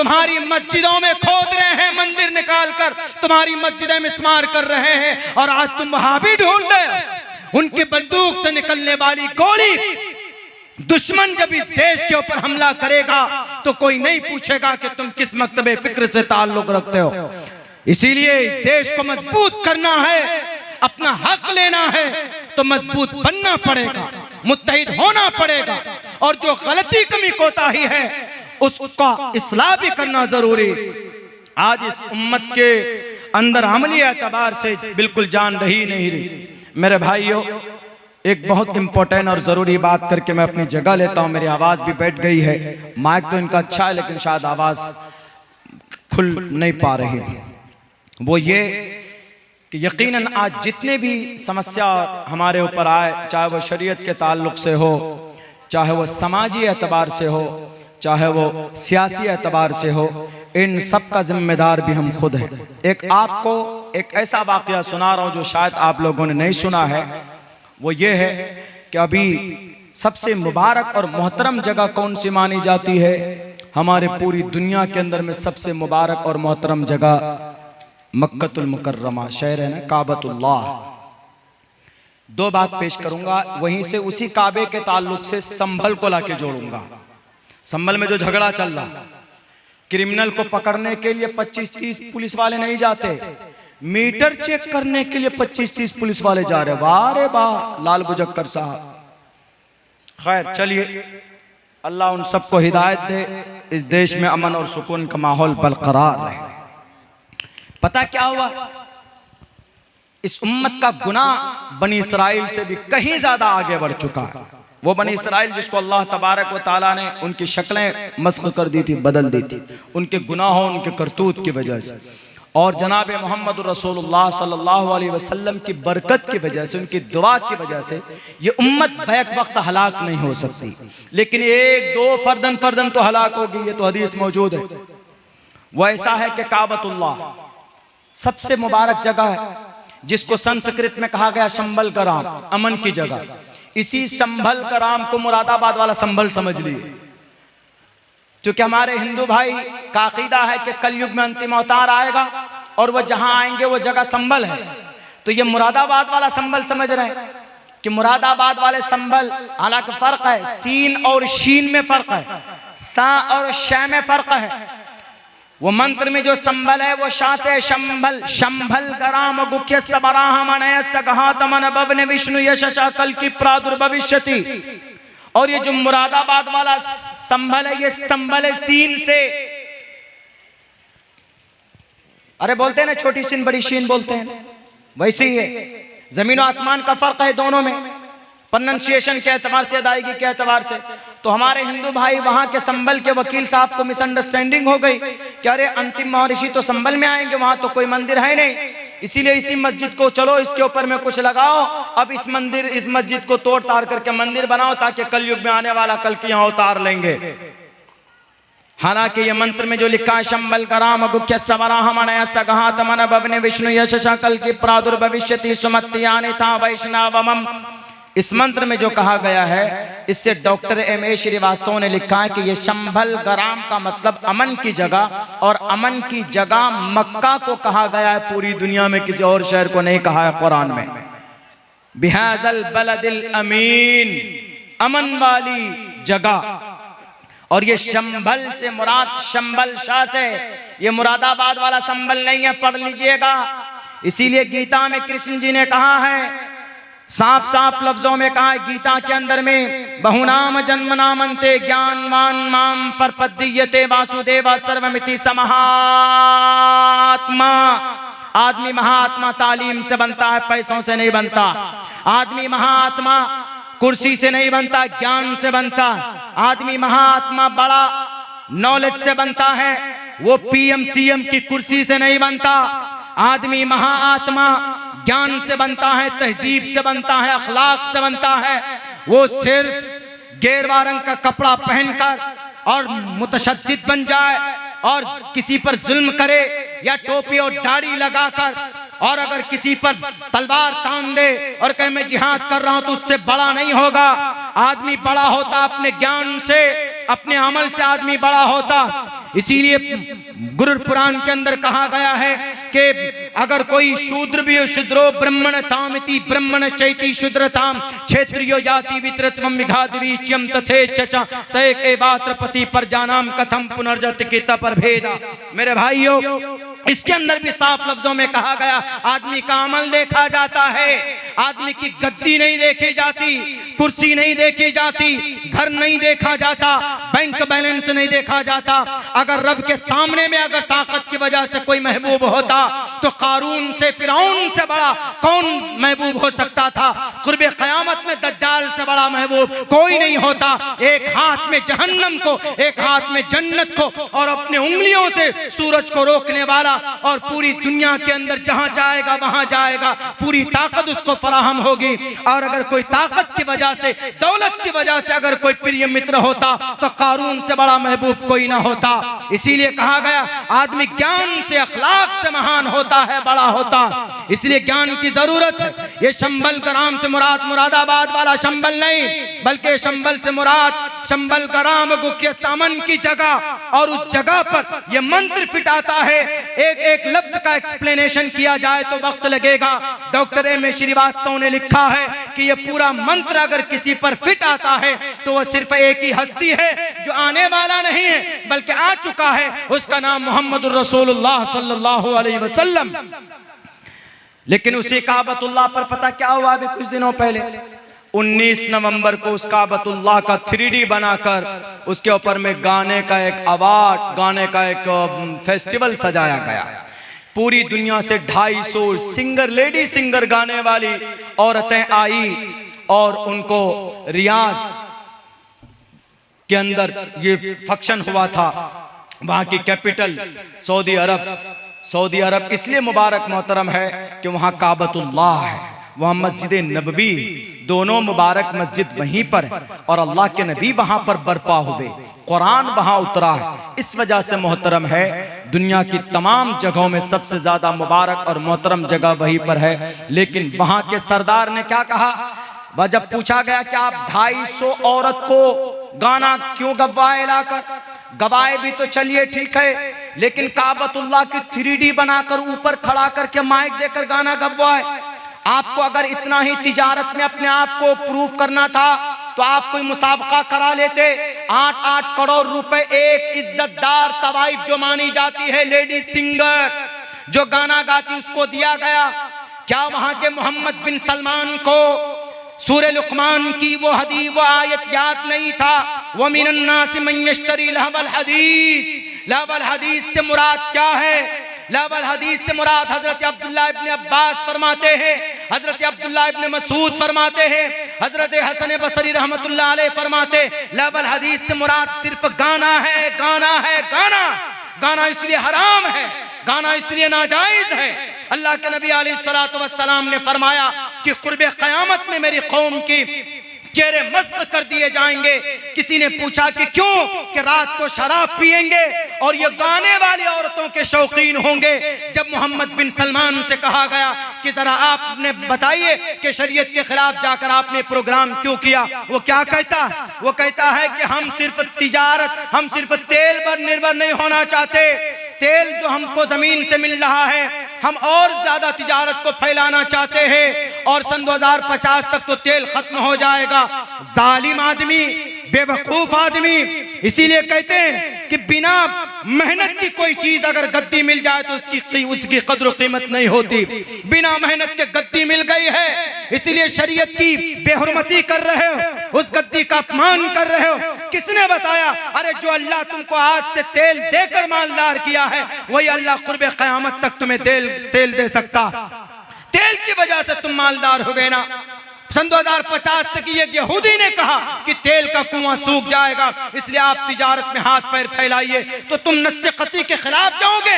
तुम्हारी मस्जिदों में खोद रहे हैं, मंदिर निकालकर तुम्हारी मस्जिदें मिस्मार कर रहे हैं, और आज तुम वहां भी ढूंढ रहे हो। उनकी बंदूक से निकलने वाली गोली, दुश्मन जब इस देश के ऊपर हमला करेगा तो कोई नहीं पूछेगा कि तुम किस मकतबे फिक्र से ताल्लुक रखते हो। इसीलिए इस देश को मजबूत करना है, अपना हक लेना है तो मजबूत बनना पड़ेगा, मुत्तहिद होना पड़ेगा, और जो गलती कमी कोताही है उसका इस्लाह भी करना जरूरी। आज इस उम्मत के अंदर अमली एतबार से बिल्कुल जान रही नहीं रही। मेरे भाइयों, एक बहुत इंपॉर्टेंट और जरूरी बात करके मैं अपनी जगह लेता हूं। मेरी आवाज भी बैठ गई है, माइक तो इनका अच्छा है लेकिन शायद आवाज खुल नहीं पा रही। वो ये कि यकीनन आज जितने भी समस्या हमारे ऊपर आए, चाहे वो शरीयत के ताल्लुक से हो, चाहे वो समाजी एतबार से हो, चाहे वो सियासी एतबार से हो, इन सब का जिम्मेदार भी हम खुद हैं। एक आपको एक ऐसा वाकया सुना रहा हूं जो शायद आप लोगों ने नहीं सुना है। वो ये है कि अभी सबसे मुबारक और मोहतरम जगह कौन सी मानी जाती है? हमारे पूरी दुनिया के अंदर में सबसे मुबारक और मोहतरम जगह मक्कतुल मुकर्रमा, शहर है ना काबतुल्लाह। दो बात पेश करूंगा, वहीं से उसी काबे के ताल्लुक से संभल को लाके जोड़ूंगा। संभल में जो झगड़ा चल रहा, क्रिमिनल को पकड़ने के लिए 25-30 पुलिस वाले नहीं जाते, मीटर चेक करने के लिए 25-30 पुलिस वाले जा रहे। वाह रे वाह लाल बुजक्कर साहब। खैर चलिए, अल्लाह उन सबको हिदायत दे, इस देश में अमन और सुकून का माहौल बरकरार रहे। पता क्या हुआ? इस उम्मत का गुनाह बनी इसराइल से भी कहीं ज्यादा आगे बढ़ चुका है। वो बनी इसराइल जिसको अल्लाह तबारक व तआला ने उनकी शक्लें मस्ख कर दी थी, बदल दी थी, उनके गुनाहों, उनके करतूत की वजह से, और जनाब मोहम्मद रसूलुल्लाह सल्लल्लाहु अलैहि वसल्लम की बरकत की वजह से, उनकी दुआ की वजह से ये उम्मत बैक वक्त हलाक नहीं हो सकती। लेकिन एक दो फर्दन तो हलाक होगी, ये तो हदीस मौजूद है। वो ऐसा है कि काबतुल्लाह सबसे मुबारक जगह है, जिसको संस्कृत में कहा गया संभल का राम, अमन की जगह। इसी संभल का राम को मुरादाबाद वाला संभल समझ लिए, क्योंकि हमारे हिंदू भाई का अकीदा है कि कलयुग में अंतिम अवतार आएगा और वह जहां आएंगे वो जगह संभल है। तो ये मुरादाबाद वाला संभल समझ रहे हैं कि मुरादाबाद वाले संभल, हालांकि फर्क है, सीन और शीन में फर्क है, सा और शै में फर्क है। वो मंत्र में जो संभल है वो शाह से शंभल, शंभल गराम गुख्य सबराह मनय सगहात मन बवने विष्णु यशशा कल की प्रादुर्भविष्यति। और ये जो मुरादाबाद वाला संभल है, ये संभल है सीन से। अरे बोलते हैं ना छोटी सीन बड़ी शीन बोलते हैं, वैसे ही है। जमीन और आसमान का फर्क है दोनों में, प्रोनंसिएशन के एतबार से, अदायगी के एतबार से। तो हमारे हिंदू भाई वहां के संभल के वकील साहब को मिसअंडरस्टैंडिंग हो गई कि अरे अंतिम महर्षि तो संभल में आएंगे, वहां तो कोई मंदिर है नहीं, इसीलिए इसी मस्जिद को चलो इसके ऊपर में कुछ लगाओ, अब इस मस्जिद को तोड़ ताड़ करके मंदिर बनाओ ताकि कलयुग में आने वाला कल की यहाँ उतार लेंगे। हालांकि ये मंत्र में जो लिखा है शंभल कराम गुख्य सवराह मनय सगहात मन बवने विष्णु यशशा कल की प्रादुर्भविष्यति सुमत्यानि था वैष्णवमम, इस मंत्र में जो कहा गया है, इससे डॉक्टर M.A. श्रीवास्तव ने लिखा है कि ये शंभल गराम का मतलब अमन की जगह, और अमन की जगह मक्का को कहा गया है, पूरी दुनिया में किसी और शहर को नहीं कहा है कुरान में। बिहाजल बलदिल अमीन, अमन वाली जगह। और ये शंभल से मुराद शंभल शाह से, ये मुरादाबाद वाला संभल नहीं है, पढ़ लीजिएगा। इसीलिए गीता में कृष्ण जी ने कहा है, साफ साफ लफ्जों में कहा है गीता के अंदर में, बहुनाम जन्म नामंते ज्ञानवान माम परपद्यते वासुदेव सर्वमिति समहात्मा। आदमी महात्मा तालीम से बनता है, पैसों से नहीं बनता। आदमी महात्मा कुर्सी से नहीं बनता, ज्ञान से बनता। आदमी महात्मा बड़ा नॉलेज से बनता है, वो PM CM की कुर्सी से नहीं बनता। आदमी महाआत्मा ज्ञान से बनता है, तहजीब से बनता है, अखलाक से बनता है। वो सिर्फ गेरुआ रंग का कपड़ा पहनकर और मुतशद्दिद बन जाए और किसी पर जुल्म करे, या टोपी और दाढ़ी लगाकर, और अगर किसी पर तलवार तान दे और कहे मैं जिहाद कर रहा हूं, तो उससे बड़ा नहीं होगा। आदमी बड़ा होता अपने ज्ञान से, अपने अमल से आदमी बड़ा होता। इसीलिए गुरु पुराण के अंदर कहा गया है कि अगर कोई शूद्र भी हो, शूद्रो ब्राह्मण तामिति ब्राह्मण चैति शूद्रताम क्षेत्रियो जाति वितरत्वम विघातवीच्यम तथे चचा सए के बात्रपति पर जानाम कथम पुनर्जत के पर भेदा। मेरे भाइयों, इसके अंदर भी साफ लफ्जों में कहा गया, आदमी का अमल देखा जाता है, आदमी की गद्दी नहीं देखी जाती, कुर्सी नहीं देखी जाती, घर नहीं देखा जाता, बैंक बैलेंस नहीं देखा जाता। अगर रब के सामने में अगर ताकत की वजह से कोई महबूब होता तो कारून से फिरौन से बड़ा कौन महबूब हो सकता था? कुर्बे क़यामत में दज्जाल से बड़ा महबूब कोई नहीं होता। एक हाथ में जहन्नम को, एक हाथ में जन्नत को, और अपने उंगलियों से सूरज को रोकने वाला, और पूरी दुनिया के अंदर जहां जाएगा वहां जाएगा, पूरी ताकत उसको फराहम होगी। और अगर कोई ताकत की वजह से, दौलत की वजह से अगर कोई प्रिय मित्र होता तो कारून से बड़ा महबूब कोई ना होता। इसीलिए कहा गया आदमी ज्ञान से, अखलाक से महान होता है, बड़ा होता। इसलिए ज्ञान की जरूरत है। ये शंबल कराम से मुराद मुरादाबाद वाला शंबल नहीं, बल्कि शंबल से मुराद शंबल कराम गुख्य सामन की जगह, और उस जगह पर यह मंत्र फिट आता है। एक एक लफ्ज का एक्सप्लेनेशन किया जाए तो वक्त लगेगा। डॉक्टर एम श्रीवास्तव ने लिखा है कि यह पूरा मंत्र अगर किसी पर फिट आता है तो वह सिर्फ एक ही हस्ती है जो आने वाला नहीं है बल्कि आ चुका है, उसका नाम मोहम्मद रसूलुल्लाह सल्लल्लाहु अलैहि वसल्लम। लेकिन उसी काबतुल्लाह पर पता क्या हुआ? अभी कुछ दिनों पहले 19 नवंबर को उस काबतुल्लाह का 3D बनाकर उसके ऊपर में गाने का एक अवार्ड, गाने का एक फेस्टिवल सजाया गया। पूरी दुनिया से 250 सिंगर, लेडी सिंगर गाने वाली औरतें आई और उनको रियाज के अंदर ये फंक्शन हुआ था। वहां की कैपिटल सऊदी अरब इसलिए मुबारक मोहतरम है कि वहां काबतुल्लाह है, वहां मस्जिद नबवी, दोनों मुबारक मस्जिद वहीं पर है, और अल्लाह के नबी वहां पर बरपा हुए, कुरान वहां उतरा है। इस वजह से मोहतरम है दुनिया की तमाम जगहों में सबसे ज्यादा मुबारक और मोहतरम जगह वहीं पर है। लेकिन वहां के सरदार ने क्या कहा? वह जब पूछा गया कि आप 250 औरत को गाना क्यों गवाए लाकर, गवाए भी तो चलिए ठीक है, लेकिन काबतुल्लाह की 3D बनाकर ऊपर खड़ा करके माइक देकर गाना गवाए। आपको अगर इतना ही तिजारत में अपने आप को प्रूफ करना था तो आप कोई मुसाबका करा लेते। 8-8 करोड़ रुपए एक इज्जतदार तवाइफ जो मानी जाती है, लेडी सिंगर जो गाना गाती, उसको दिया गया। क्या वहां के मोहम्मद बिन सलमान को सूरह लुक़मान की वो हदीस, वो आयत याद नहीं था? वो मिनन्नास मन यश्तरी लहवल हदीस। लहवल हदीस से मुराद क्या है? लहवल हदीस से मुराद हजरत अब्दुल्लाह इब्न अब्बास फरमाते हैं, हजरत अब्दुल्लाह इब्न मसूद फरमाते हैं, हजरत हसन बसरी रहमतुल्लाह अलैह फरमाते, लहवल हदीस से मुराद सिर्फ गाना है, गाना है, गाना। गाना इसलिए हराम है, गाना इसलिए नाजायज है। अल्लाह के नबी अलैहिस्सलातु वस्सलाम ने फरमाया कि कुर्बे क़यामत में मेरी कौम की चेहरे मस्त कर दिए जाएंगे। किसी ने पूछा कि क्यों? कि रात को शराब पिएंगे और ये गाने वाली औरतों के शौकीन होंगे। जब मोहम्मद बिन सलमान से कहा गया कि जरा आपने बताइए कि शरीयत के खिलाफ जाकर आपने प्रोग्राम क्यों किया, वो क्या कहता है? वो कहता है कि हम सिर्फ तिजारत, हम सिर्फ तेल पर निर्भर नहीं होना चाहते। तेल जो हमको जमीन से मिल रहा है, हम और ज्यादा तिजारत को फैलाना चाहते हैं, और सन 2050 तक तो तेल खत्म हो जाएगा। जालिम आदमी, बेवकूफ आदमी। इसीलिए कहते हैं कि बिना मेहनत की कोई चीज अगर गद्दी मिल जाए तो उसकी कद्र कीमत नहीं होती। बिना मेहनत के गद्दी मिल गई है, इसीलिए शरीयत की बेहुरमती कर रहे हो, उस गद्दी का अपमान कर रहे हो। किसने बताया? अरे जो अल्लाह तुमको आज से तेल देकर मालदार किया है, वही अल्लाह कुर्बे क़यामत तक तुम्हें तेल दे सकता। तेल की वजह से तुम मालदार हो गए ना। सन 2050 तक ये यहूदी ने कहा कि तेल का कुआं सूख जाएगा, इसलिए आप तिजारत में हाथ पैर फैलाइए। तो तुम नस्से कती के खिलाफ जाओगे,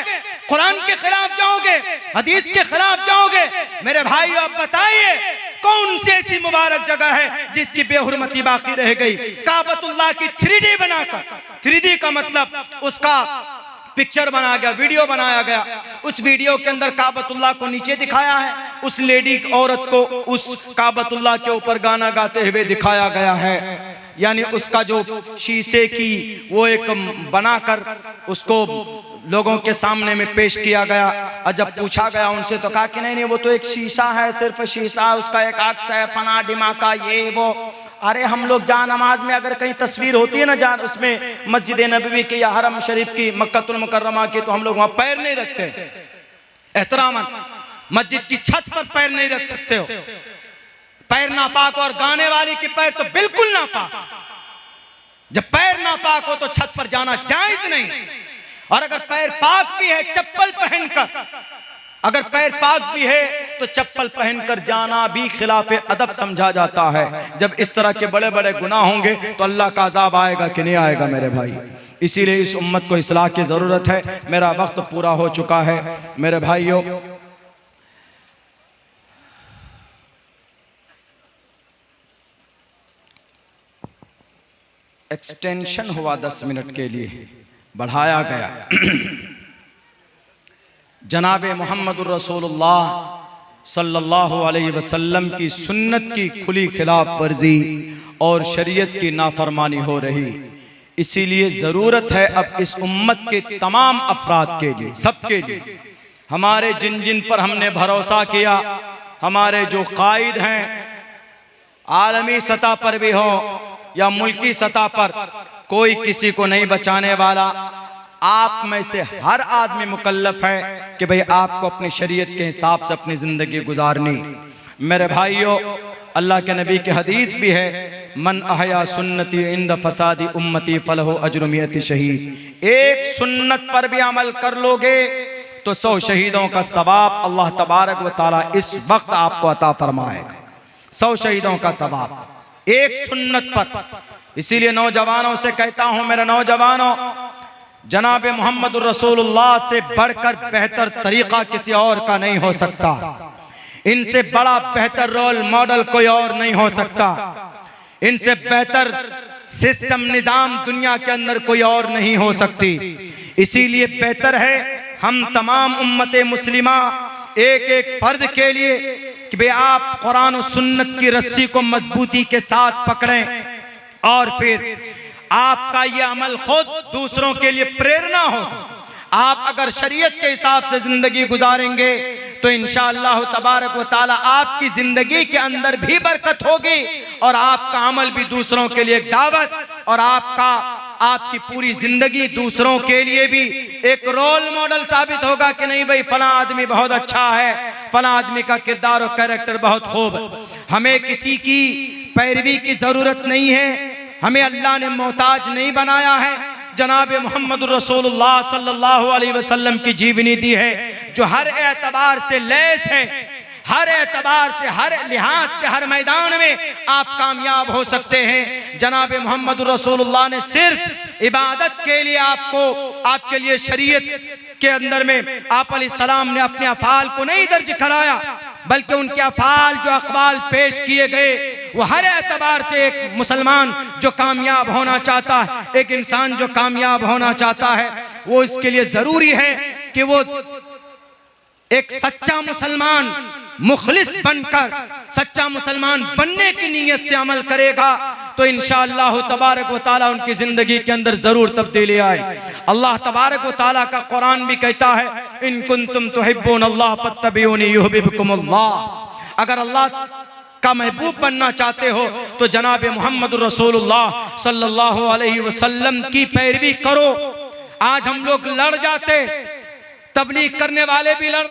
कुरान के खिलाफ जाओगे, हदीस के खिलाफ जाओगे। मेरे भाइयों, आप बताइए कौन सी ऐसी मुबारक जगह है जिसकी बेहुरमती बाकी रह गई? काबतुल्लाह की 3D बनाकर, 3D का मतलब उसका पिक्चर बनाया गया, वीडियो बनाया गया। उस वीडियो के अंदर काबतुल्लाह को नीचे दिखाया है, उस लेडी औरत को उस काबतुल्लाह के ऊपर गाना गाते हुए दिखाया गया है। यानी उसका जो शीशे की वो एक बनाकर उसको लोगों के सामने में पेश किया गया। और जब पूछा गया उनसे तो कहा कि नहीं नहीं वो तो एक शीशा है, सिर्फ शीशा, उसका एक अक्स है, फना डिमाका ये वो। अरे हम लोग जा नमाज में अगर कहीं तस्वीर होती है ना जान उसमें मस्जिद नबवी की या हरम शरीफ की मक्कतुल मुकर्रमा की, तो हम लोग वहां पैर नहीं रखते एहतरामन। मस्जिद की छत पर पैर नहीं रख सकते हो, पैर नापाक, और गाने वाली की पैर तो बिल्कुल नापाक। जब पैर नापाक हो तो छत पर जाना जायज नहीं। और अगर पैर पाक भी है चप्पल पहनकर, अगर पैर पाक भी है तो चप्पल पहनकर जाना भी खिलाफे अदब समझा जाता है। जब इस तरह के बड़े बड़े गुनाह होंगे तो अल्लाह का अजाब आएगा कि नहीं आएगा मेरे भाई। इसीलिए इस उम्मत को इस्लाह की जरूरत है। मेरा वक्त पूरा हो चुका है मेरे भाइयों। एक्सटेंशन हुआ 10 मिनट के लिए, बढ़ाया गया। जनाब मुहम्मदुर रसूलुल्लाह सल्लल्लाहु अलैहि वसल्लम की सुन्नत की खुली खिलाफ वर्जी और शरीयत की नाफरमानी हो रही। इसीलिए ज़रूरत है अब इस उम्मत के तमाम अफराद के लिए, सबके लिए, हमारे जिन जिन पर हमने भरोसा किया, हमारे जो कायद हैं आलमी सतह पर भी हो या मुल्की सतह पर, कोई किसी को नहीं बचाने वाला। आप में से हर आदमी मुकल्लफ है कि भाई आपको अपनी शरीयत के हिसाब से अपनी जिंदगी गुजारनी। मेरे भाइयों, अल्लाह के नबी की हदीस भी है, मन अहया सुन्नती इंद फसादी उम्मती फलहु अज्रु मियति शहीद। एक सुन्नत पर भी अमल कर लोगे तो 100 शहीदों का सवाब अल्लाह तबारक व तआला इस वक्त आपको अता फरमाएगा। 100 शहीदों का सवाब एक सुन्नत पर। इसीलिए नौजवानों से कहता हूं, मेरे नौजवानों, जनाब मोहम्मद रसूलुल्लाह से बढ़कर बेहतर तरीका किसी और का नहीं हो सकता। इनसे बड़ा बेहतर रोल मॉडल कोई और नहीं हो सकता। इनसे बेहतर सिस्टम निजाम दुनिया के अंदर कोई और नहीं हो सकती। इसीलिए बेहतर है हम तमाम उम्मत मुस्लिमा एक एक फर्द के लिए कि भाई आप कुरान और सुन्नत की रस्सी को मजबूती के साथ पकड़ें और फिर आपका यह अमल खुद दूसरों के लिए प्रेरणा हो। आप अगर शरीयत के हिसाब से जिंदगी गुजारेंगे तो इंशाअल्लाह तबारक व तआला आपकी जिंदगी के अंदर भी बरकत होगी और आपका अमल भी दूसरों के लिए एक दावत, और आपकी पूरी जिंदगी दूसरों के लिए भी एक रोल मॉडल साबित होगा कि नहीं भाई फला आदमी बहुत अच्छा है, फला आदमी का किरदार और कैरेक्टर बहुत खूब है। हमें किसी की पैरवी की जरूरत नहीं है, हमें अल्लाह ने मोहताज नहीं बनाया है। जनाब मोहम्मद रसूलुल्लाह सल्लल्लाहु अलैहि वसल्लम की जीवनी दी है जो हर एतबार से लैस है, हर एतबार से, हर लिहाज से, हर मैदान में आप कामयाब हो सकते हैं। जनाब मोहम्मद रसूलुल्लाह ने सिर्फ इबादत के लिए आपको, आपके लिए शरीयत के अंदर में आप अलैहिस्सलाम ने अपने अफ़ाल को नहीं दर्ज कराया, बल्कि उनके अफ़ाल जो अक़वाल पेश किए गए वो हर एतबार से एक मुसलमान जो कामयाब होना चाहता है, एक इंसान जो कामयाब होना चाहता है, वो इसके लिए जरूरी है कि वो एक सच्चा मुसलमान मुखलिस बनकर, सच्चा मुसलमान बनने की नीयत से अमल करेगा तो इंशाअल्लाह तबारक व तआला उनकी जिंदगी के अंदर जरूर तब्दीली आए। अल्लाह तबारक व तआला का कुरान भी कहता है, इन कुंतुम तुहिब्बूनल्लाह फत्तबिऊनी युहिब्बुकुमुल्लाह। अगर अल्लाह का महबूब बनना चाहते हो तो जनाब मोहम्मद रसूलुल्लाह सल्लल्लाहु अलैहि वसल्लम की पैरवी करो। आज हम लोग लड़ जाते, तबलीग करने वाले भी लड़